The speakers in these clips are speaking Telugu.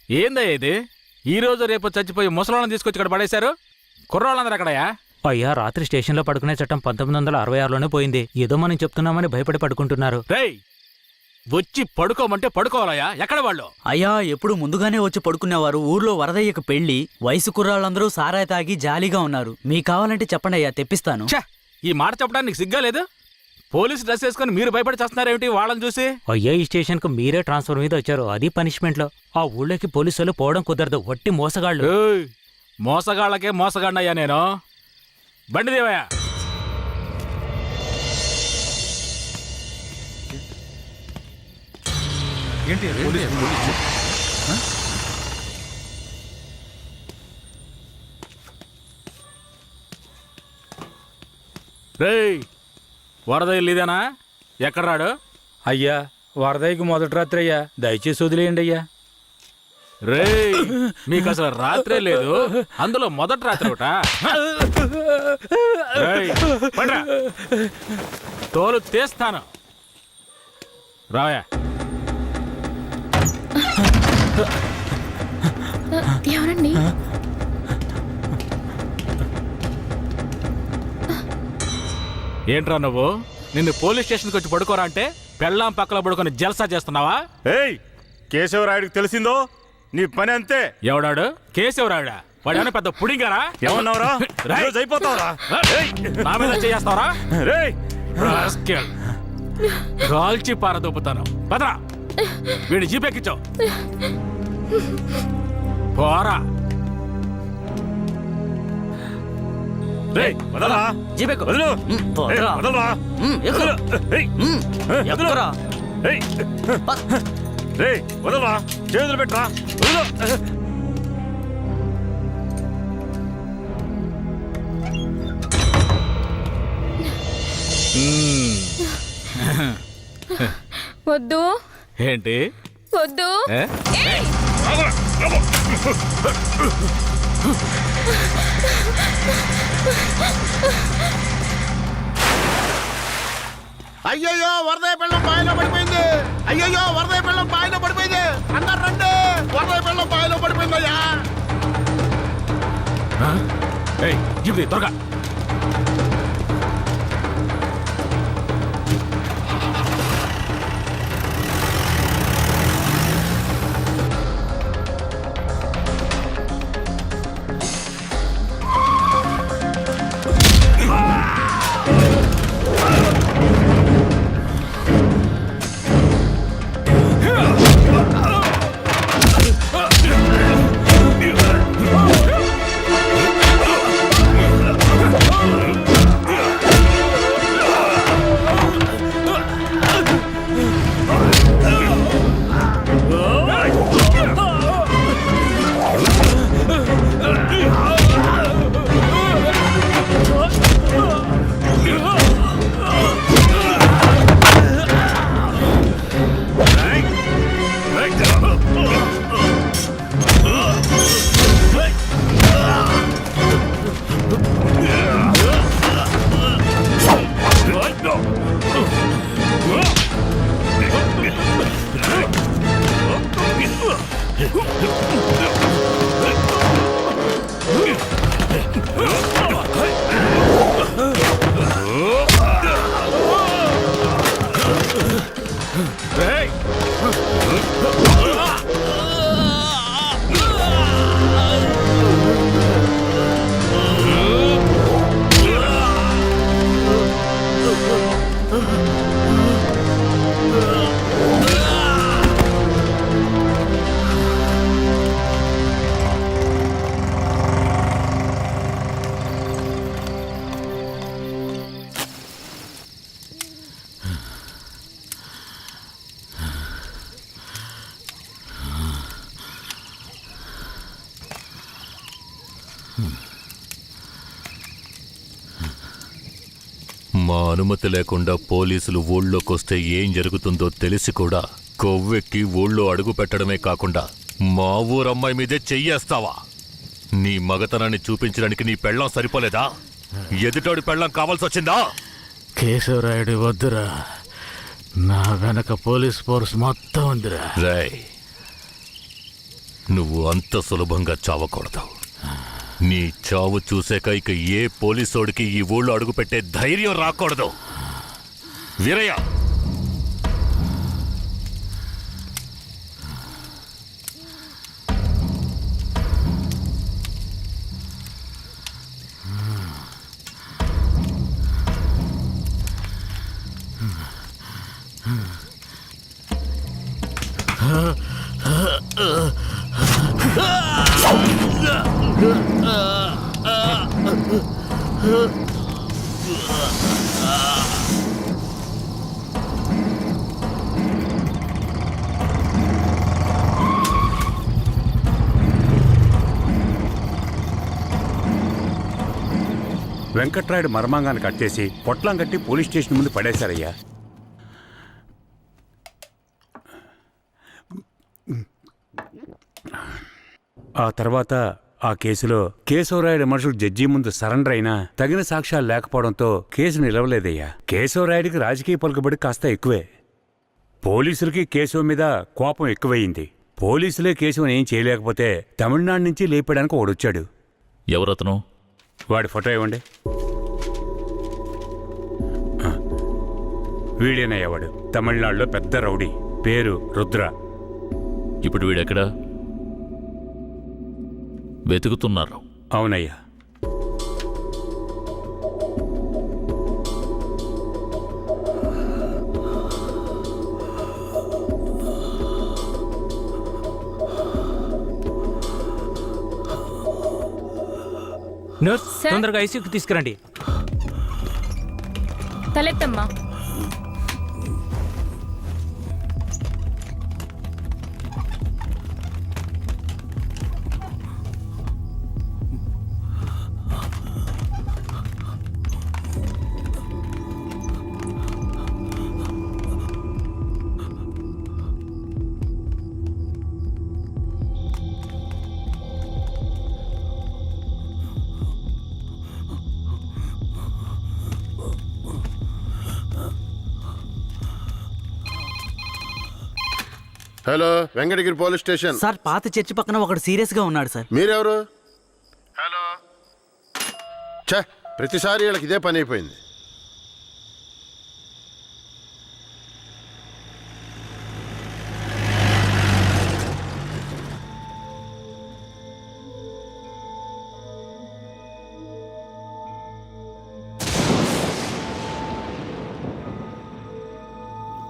ఏందయ్య ఇది? ఈ రోజు రేపు చచ్చిపోయి ముసలాళ్ళని తీసుకొచ్చి ఇక్కడ పడేశారు. కుర్రాళ్ళందరూ ఎక్కడయ్యా? అయ్యా, రాత్రి స్టేషన్లో పడుకునే చట్టం 1966లోనే పోయింది. ఏదో మనం చెప్తున్నామని భయపడి పడుకుంటున్నారు. రేయ్, వచ్చి పడుకోమంటే పడుకోవాలయ్యా. ఎక్కడ వాళ్ళు? అయ్యా, ఎప్పుడు ముందుగానే వచ్చి పడుకునేవారు. ఊర్లో వరదయ్యకు పెళ్లి, వయసు కుర్రాళ్ళందరూ సారాయి తాగి జాలీగా ఉన్నారు. మీకు కావాలంటే చెప్పండి అయ్యా, తెప్పిస్తాను. ఛ, ఈ మాట చెప్పడానికి సిగ్గా లేదు? పోలీసు డ్రెస్ వేసుకుని మీరు భయపడి చేస్తున్నారేమిటి వాళ్ళని చూసి? అయ్యా, ఈ స్టేషన్కు మీరే ట్రాన్స్ఫర్ మీద వచ్చారు, అది పనిష్మెంట్లో. ఆ ఊళ్ళోకి పోలీసులు పోవడం కుదరదు, వట్టి మోసగాళ్ళు. ఏయ్, మోసగాళ్ళకే మోసగాడినయ్యా నేను. బండి దేవయ్యా. రేయ్, వరద ఇల్లుదేనా? ఎక్కడ రాడు? అయ్యా, వరదయ్యకి మొదటి రాత్రి అయ్యా, దయచేసి వదిలేయండి అయ్యా. రేయ్, మీకు అసలు రాత్రే లేదు, అందులో మొదటి రాత్రి ఒకట. తోలు తీస్తాను. రావయ్యా. ఎవరండి? ఏంట్రా నువ్వు? నిన్ను పోలీస్ స్టేషన్కి వచ్చి పడుకోరా అంటే పెళ్ళాం పక్కన పడుకొని జల్సా చేస్తున్నావా? ఏయ్, కేశవరాయుడికి తెలిసిందో నీ పని అంతే. ఎవడాడు? కేశవరాయుడా? వాడేమైనా పెద్ద పుడింగారా? ఏమన్నావురా? అయిపోతావురా? నా మీద చేస్తావరా? రేయ్, కాల్చి పారదొప్పుతాను. పదరా, వీడిని జీపెక్కించావు. పోరా. రేయ్, వదలరా. జీపెక్కు. వదలు. పోరా. వదలరా. ఎక్కురా. ఏయ్, ఎక్కురా. ఏయ్, రేయ్, వదలరా. చేతులు పెట్టరా. వదలు. వద్దు. ఏంటి? వద్దు. అయ్యయ్యో, వరదయ్య పెళ్ళం బావిలో పడిపోయింది. అయ్యయ్యో, వరదయ్య పెళ్ళం బావిలో పడిపోయింది. అందరు రండి, వరదయ్య పెళ్ళం బావిలో పడిపోయిందయ్యా. జిబి త్వరగా. మా అనుమతి లేకుండా పోలీసులు ఊళ్ళోకొస్తే ఏం జరుగుతుందో తెలిసి కూడా కొవ్వెక్కి ఊళ్ళో అడుగు పెట్టడమే కాకుండా మా ఊరమ్మాయి మీదే చెయ్యేస్తావా? నీ మగతనాన్ని చూపించడానికి నీ పెళ్ళం సరిపోలేదా? ఎదుటోడి పెళ్ళం కావాల్సొచ్చిందా? కేశవరాయుడు వద్దురా, నా వెనక పోలీస్ ఫోర్స్ మొత్తం ఉందిరా. రేయ్, నువ్వు అంత సులభంగా చావకూడదు. నీ చావు చూసాక ఇక ఏ పోలీసోడికి ఈ ఊళ్ళో అడుగుపెట్టే ధైర్యం రాకూడదు. వీరయ్య, వెంకట్రాయుడు మర్మాంగాన్ని కట్టేసి పొట్లం కట్టి పోలీస్ స్టేషన్ ముందు పడేశారయ్యా. ఆ తర్వాత ఆ కేసులో కేశవరాయుడు మనుషులు జడ్జి ముందు సరెండర్ అయినా తగిన సాక్ష్యాలు లేకపోవడంతో కేసు నిలవలేదయ్యా. కేశవరాయుడికి రాజకీయ పలుకుబడి కాస్త ఎక్కువే. పోలీసులకి కేశవ మీద కోపం ఎక్కువయింది. పోలీసులే కేశవని ఏం చేయలేకపోతే తమిళనాడు నుంచి లేపడానికి ఒకడొచ్చాడు. ఎవరతను? వాడి ఫోటో ఇవ్వండి. వీడేనయ్యా వాడు. తమిళనాడులో పెద్ద రౌడీ, పేరు రుద్ర. ఇప్పుడు వీడెక్కడా? వెతుకుతున్నారు. అవునయ్యా. Nurse, sir? తొందరగా ఐసీయూకి తీసుకురండి. తలెత్తమ్మా. Hello, Venkatagiri police station. Sir, పాత చర్చి పక్కన ఒకడు సీరియస్ గా ఉన్నాడు సార్. మీరెవరు? హలో. ఛే, ప్రతిసారి వీళ్ళకి ఇదే పని అయిపోయింది.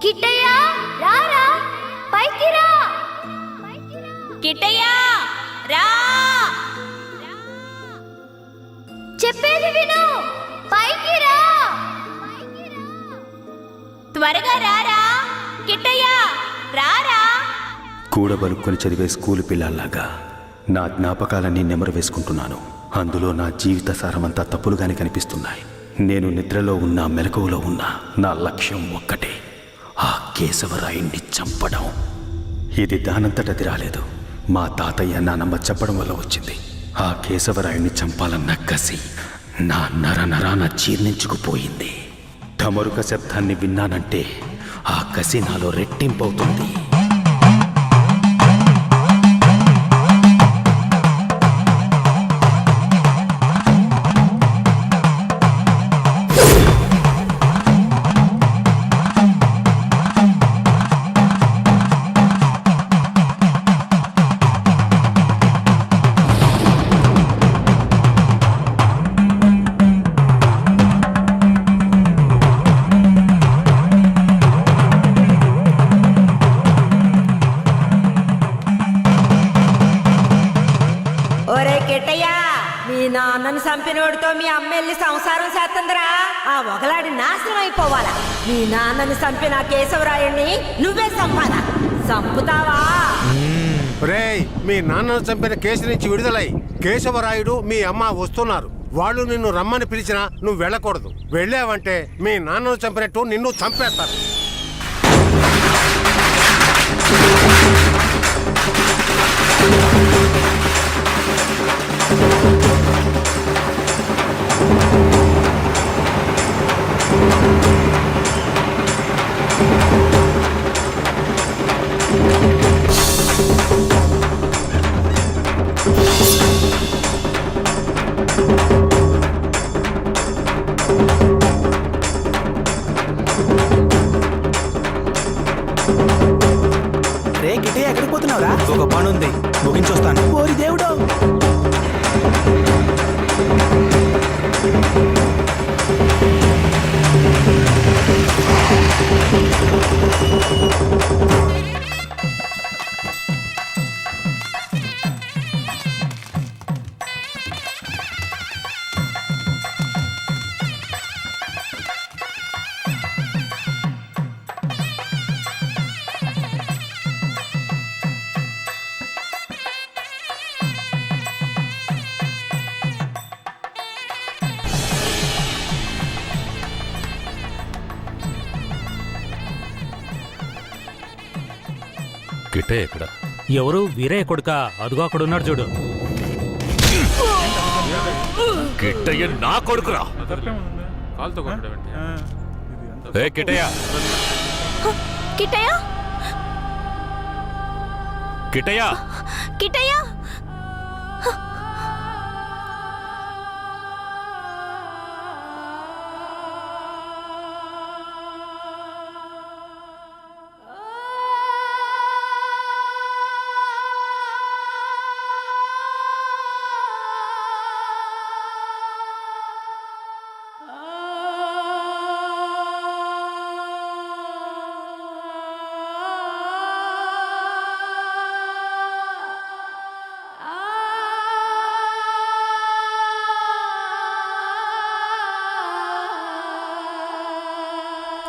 కిట్టయ్య, రారా, పైకి రా. కిట్టయ్య, రా. చెప్పేది విను, పైకి రా. త్వరగా రారా, కిట్టయ్య, రారా. కూడబలుక్కొని చదివే స్కూలు పిల్లల్లాగా నా జ్ఞాపకాలన్నీ నెమరు వేసుకుంటున్నాను. అందులో నా జీవిత సారమంతా తప్పులుగానే కనిపిస్తున్నాయి. నేను నిద్రలో ఉన్నా మెలకువలో ఉన్నా నా లక్ష్యం ఒక్కటే, ఆ కేశవరాయుణ్ణి చంపడం. ఇది దానంతటది రాలేదు, మా తాతయ్య నానమ్మ చెప్పడం వల్ల వచ్చింది. ఆ కేశవరాయుణ్ణి చంపాలన్న కసి నా నరనరాన జీర్ణించుకుపోయింది. ఢమరుక శబ్దాన్ని విన్నానంటే ఆ కసి నాలో రెట్టింపవుతుంది. నాన్నను చంపినోడితో మీ అమ్మ వెళ్ళి సంసారం చేస్తుందిరా. ఆ ఒకలాడి నాశనం అయిపోవాలా. మీ నాన్నను చంపిన కేశవరాయుణ్ణి నువ్వే చంపాలా? చంపుతావా? రేయ్, మీ నాన్నను చంపిన కేసు నుంచి విడుదలై కేశవరాయుడు మీ అమ్మ వస్తున్నారు. వాళ్ళు నిన్ను రమ్మని పిలిచినా నువ్వు వెళ్ళకూడదు. వెళ్ళావంటే మీ నాన్నను చంపినట్టు నిన్ను చంపేస్తారు. రే కిటే ఎక్కడికి పోతున్నావురా? ఒక పని ఉంది, ముగించొస్తాను. ఓరి దేవుడు! కిట్టే ఎక్కడ? ఎవరు? వీరయ్య కొడుక? అదుగో అక్కడ ఉన్నాడు చూడు. కిట్టయ్య నా కొడుకురా. ఏ కిట్టయ్య, కిట్టయ్య కిట్టయ్య, కిట్టయ్య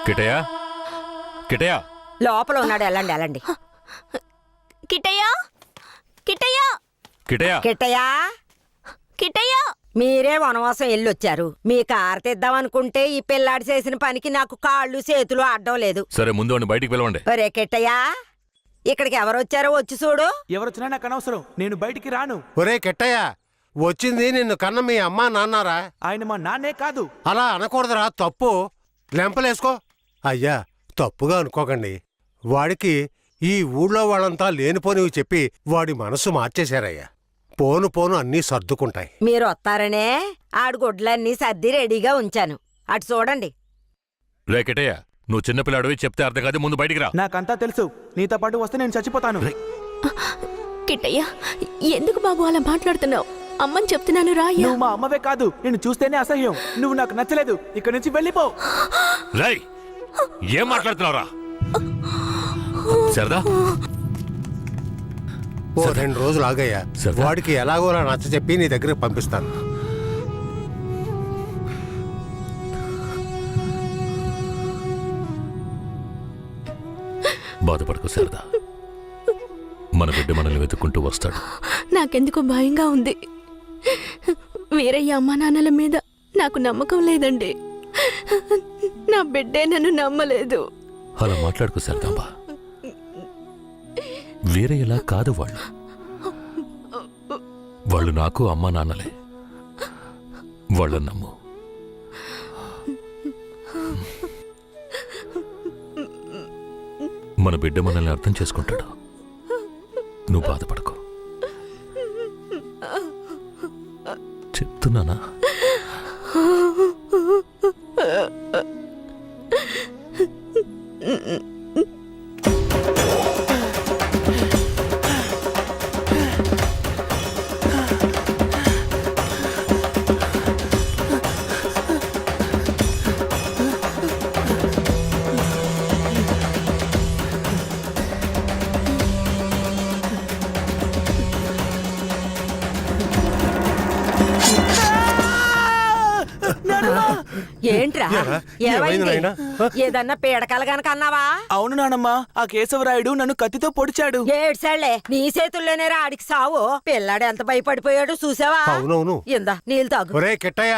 కిట్టయ్య, కిట్టయ్య. లోపల ఉన్నాడు, వెళ్ళండి వెళ్ళండి. కిట్టయ్య కిట్టయ్య కిట్టయ్య, కిట్టయ్యా, కిట్టయ్య మీరే వనవాసం వెళ్ళొచ్చారు. మీ కారు తెద్దామనుకుంటే ఈ పిల్లాడి చేసిన పనికి నాకు కాళ్ళు చేతులు అడ్డం లేదు. సరే ముందు వాడిని బయటికి పిలవండి. ఒరే కిట్టయ్యా, ఇక్కడికి ఎవరొచ్చారో వచ్చి చూడు. ఎవరొచ్చినా నాకు అనవసరం, నేను బయటికి రాను. ఒరే కెట్టయ్య, వచ్చింది నిన్ను కన్న మీ అమ్మా నాన్నారా? ఆయన మా నాన్నే కాదు. అలా అనకూడదురా, తప్పు. లెంపలేసుకో. అయ్యా, తప్పుగా అనుకోకండి. వాడికి ఈ ఊళ్ళో వాళ్ళంతా లేనిపోనివి చెప్పి వాడి మనసు మార్చేశారయ్యా. పోను పోను అన్నీ సర్దుకుంటాయి. మీరు వస్తారనే ఆడు గుడ్లన్నీ సర్ది రెడీగా ఉంచాను. అటు చూడండి. రే కిట్టయ్య, నువ్వు చిన్నపిల్లాడివి, చెప్తే అర్థం కాదు, ముందు బయటికి రా. నాకంతా తెలుసు, నీతో పాటు వస్తే నేను చచ్చిపోతాను. కిట్టయ్య ఎందుకు బాబు అలా మాట్లాడుతున్నావు? అమ్మని చెప్తున్నాను రాయ్యా. నువ్వు మా అమ్మవే కాదు, నేను చూస్తేనే అసహ్యం. నువ్వు నాకు నచ్చలేదు, ఇక్కడి నుంచి వెళ్ళిపో. రేయ్, ఏం మాట్లాడుతున్నావురా? సరదా, ఓ 2 రోజులు ఆగయ్యా. వాడికి ఎలాగోలా నచ్చ చెప్పి నీ దగ్గరికి పంపిస్తాను. బాధపడకు సరదా, మన బిడ్డ మనల్ని వెతుక్కుంటూ వస్తాడు. నాకెందుకు భయంగా ఉంది. వీరయ్య అమ్మా నాన్నల మీద నాకు నమ్మకం లేదండి. నా బిడ్డే నన్ను నమ్మలేదు. అలా మాట్లాడుకు సరదాంబా. వేరే ఎలా కాదు వాళ్ళు. వాళ్ళు నాకు అమ్మా నాన్నలే. వాళ్ళని నమ్ము. మన బిడ్డ మనల్ని అర్థం చేసుకుంటాడు. నువ్వు బాధపడకు, చెప్తున్నానా? ఏంట్రా, ఏమైంది? ఏదన్నా పీడకలు గనక అన్నావా? అవును నానమ్మా, ఆ కేశవరాయుడు నన్ను కత్తితో పొడిచాడు. ఏడ్సాళ్లే, నీ చేతుల్లోనే ఆడికి సావు. పిల్లాడు ఎంత భయపడిపోయాడు చూసావా? అవునవును. ఇందా నీళ్ళు తాగు. ఒరే కిట్టయ్య,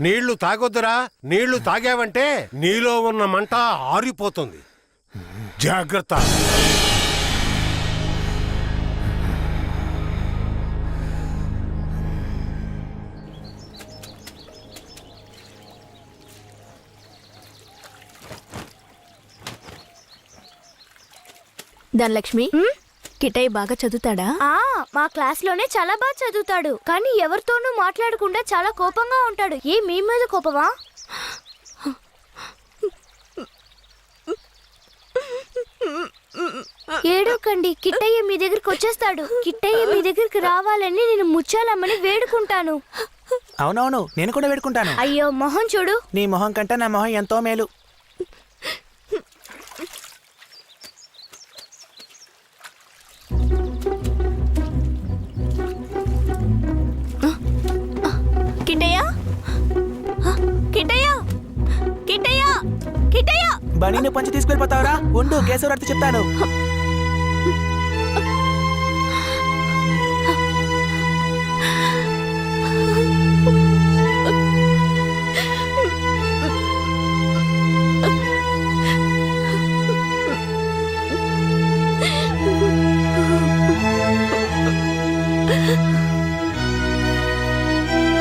నీళ్లు తాగొద్దురా. నీళ్లు తాగావంటే నీలో ఉన్న మంట ఆరిపోతుంది. జాగ్రత్త. ధనలక్ష్మి, కిట్టయ్య బాగా చదువుతాడా? మా క్లాస్ లోనే చాలా బాగా చదువుతాడు, కానీ ఎవరితోనూ మాట్లాడకుండా చాలా కోపంగా ఉంటాడు. మీ మీద కోపమా? ఏడోకండి, కిట్టయ్య మీ దగ్గరికి వచ్చేస్తాడు. కిట్టయ్య మీ దగ్గరికి రావాలని నేను ముచ్చాలమ్మని వేడుకుంటాను. అవునవును, నేను కూడా వేడుకుంటాను. అయ్యో మొహం చూడు. నీ మొహం కంటే నా మొహం ఎంతో మేలు. కిట్టయ్య కిట్టయ్య కిట్టయ్య కిట్టయ్య బనీని పంచి తీసుకెళ్ళిపోతావురా? ఉండు, కేశవరాడితో చెప్తాను.